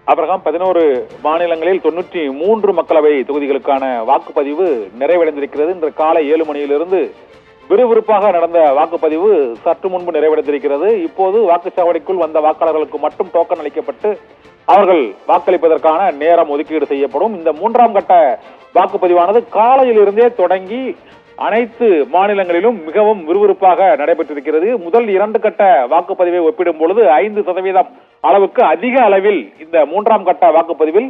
அப்புறம் 11 மாநிலங்களில் 93 மக்களவை தொகுதிகளுக்கான வாக்குப்பதிவு நிறைவடைந்திருக்கிறது. இன்று காலை 7 மணியிலிருந்து விறுவிறுப்பாக நடந்த வாக்குப்பதிவு சற்று முன்பு நிறைவடைந்திருக்கிறது. இப்போது வாக்குச்சாவடிக்குள் வந்த வாக்காளர்களுக்கு மட்டும் டோக்கன் அளிக்கப்பட்டு அவர்கள் வாக்களிப்பதற்கான நேரம் ஒதுக்கீடு செய்யப்படும். இந்த 3ஆம் கட்ட வாக்குப்பதிவானது காலையிலிருந்தே தொடங்கி அனைத்து மாநிலங்களிலும் மிகவும் விறுவிறுப்பாக நடைபெற்றிருக்கிறது. முதல் 2 கட்ட வாக்குப்பதிவை ஒப்பிடும் பொழுது 5% அளவுக்கு அதிக அளவில் இந்த 3ஆம் கட்ட வாக்குப்பதிவில்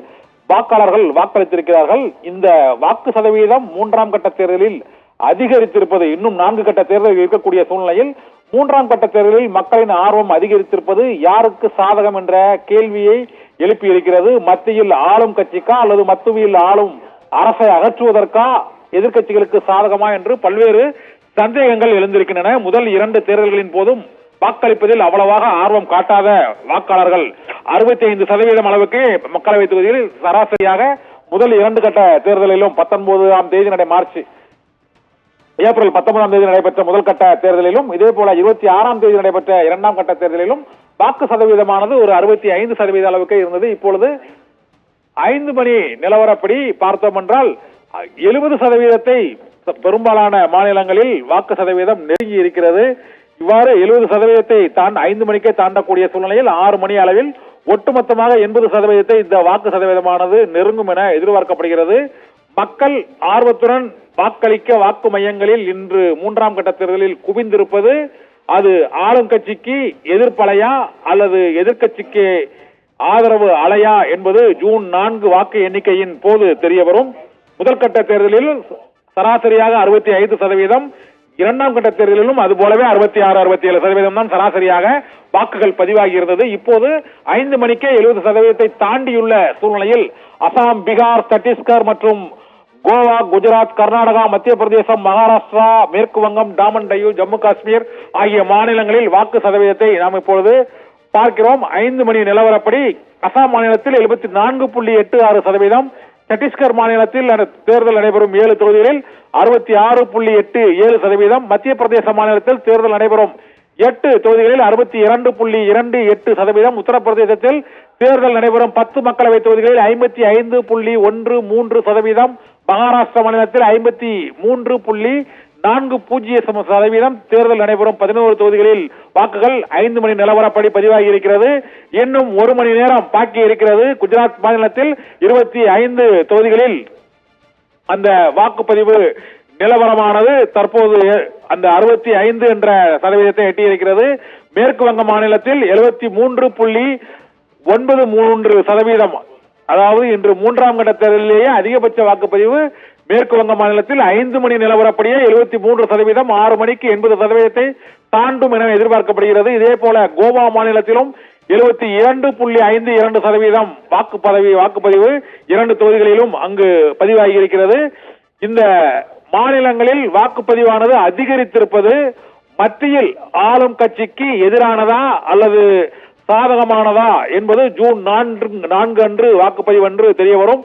வாக்காளர்கள் வாக்களித்திருக்கிறார்கள். இந்த வாக்கு சதவீதம் 3ஆம் கட்ட தேர்தலில் அதிகரித்திருப்பது, இன்னும் 4 கட்ட தேர்தல் இருக்கக்கூடிய சூழ்நிலையில் 3ஆம் கட்ட தேர்தலில் மக்களின் ஆர்வம் அதிகரித்திருப்பது யாருக்கு சாதகம் என்ற கேள்வியை எழுப்பியிருக்கிறது. மத்தியில் ஆளும் கட்சிக்கா அல்லது மத்துவியில் ஆளும் அரசை அகற்றுவதற்கா எதிர்கட்சிகளுக்கு சாதகமா என்று பல்வேறு சந்தேகங்கள் எழுந்திருக்கின்றன. முதல் 2 தேர்தல்களின் போதும் வாக்களிப்பதில் அவ்வளவாக ஆர்வம் காட்டாத வாக்காளர்கள் 65% அளவுக்கு மக்களவை தொகுதியில் சராசரியாக முதல் 2 கட்ட தேர்தலிலும் 19ஆம் தேதி ஏப்ரல் 19ஆம் தேதி நடைபெற்ற முதல் கட்ட தேர்தலிலும் இதே போல 26ஆம் தேதி நடைபெற்ற 2ஆம் கட்ட தேர்தலிலும் வாக்கு சதவீதமானது ஒரு 65% அளவுக்கு இருந்தது. இப்பொழுது 5 மணி நிலவரப்படி பார்த்தோம் என்றால் 70% பெரும்பாலான மாநிலங்களில் வாக்கு சதவீதம் நெருங்கி இருக்கிறது. இவ்வாறு 70% 5 மணிக்கே தாண்டக்கூடிய சூழ்நிலையில் 6 மணி அளவில் ஒட்டுமொத்தமாக 80% இந்த வாக்கு சதவீதமானது நெருங்கும் என எதிர்பார்க்கப்படுகிறது. மக்கள் ஆர்வத்துடன் வாக்களிக்க வாக்கு மையங்களில் இன்று 3ஆம் கட்ட தேர்தலில் குவிந்திருப்பது அது ஆளும் கட்சிக்கு எதிர்ப்பலையா அல்லது எதிர்கட்சிக்கு ஆதரவு அலையா என்பது ஜூன் 4 வாக்கு எண்ணிக்கையின் போது தெரிய வரும். முதல் கட்ட தேர்தலில் சராசரியாக 65%, 2ஆம் கட்ட தேர்தலிலும் அது போலவே 66-67% தான் சராசரியாக வாக்குகள் பதிவாகி இருந்தது. இப்போது 5 மணிக்கே 70% தாண்டியுள்ள சூழ்நிலையில் அசாம், பீகார், சத்தீஸ்கர் மற்றும் கோவா, குஜராத், கர்நாடகா, மத்திய பிரதேசம், மகாராஷ்டிரா, மேற்கு வங்கம், டாமன் டையூ, ஜம்மு காஷ்மீர் ஆகிய மாநிலங்களில் வாக்கு சதவீதத்தை நாம் இப்பொழுது பார்க்கிறோம். 5 மணி நிலவரப்படி அசாம் மாநிலத்தில் 74.86%, சத்தீஸ்கர் மாநிலத்தில் தேர்தல் நடைபெறும் 7 தொகுதிகளில் 66.87%, மத்திய பிரதேச மாநிலத்தில் தேர்தல் நடைபெறும் 8 தொகுதிகளில் 62.28%, உத்தரப்பிரதேசத்தில் தேர்தல் நடைபெறும் 10 மக்களவை தொகுதிகளில் 55.13%, மகாராஷ்டிரா மாநிலத்தில் 53.40% தேர்தல் நடைபெறும் 11 தொகுதிகளில் வாக்குகள் 5 மணி நிலவரப்படி பதிவாகி இருக்கிறது. இன்னும் 1 மணி நேரம் பாக்கி இருக்கிறது. குஜராத் மாநிலத்தில் 25 தொகுதிகளில் அந்த வாக்குப்பதிவு நிலவரமானது தற்போது அந்த 65 என்ற சதவீதத்தை எட்டியிருக்கிறது. மேற்கு வங்க மாநிலத்தில் 73.93%, அதாவது இன்று 3ஆம் கட்ட தேர்தலிலேயே அதிகபட்ச வாக்குப்பதிவு மேற்கு வங்க மாநிலத்தில் 5 மணி நிலவரப்படியே 73%, 6 மணிக்கு 80% தாண்டும் என எதிர்பார்க்கப்படுகிறது. இதே போல கோவா மாநிலத்திலும் 72.52% வாக்குப்பதிவு 2 தொகுதிகளிலும் அங்கு பதிவாகி இருக்கிறது. இந்த மாநிலங்களில் வாக்குப்பதிவானது அதிகரித்திருப்பது மத்தியில் ஆளும் கட்சிக்கு எதிரானதா அல்லது சாதகமானதா என்பது ஜூன் 4 அன்று வாக்குப்பதிவு அன்று தெரிய வரும்.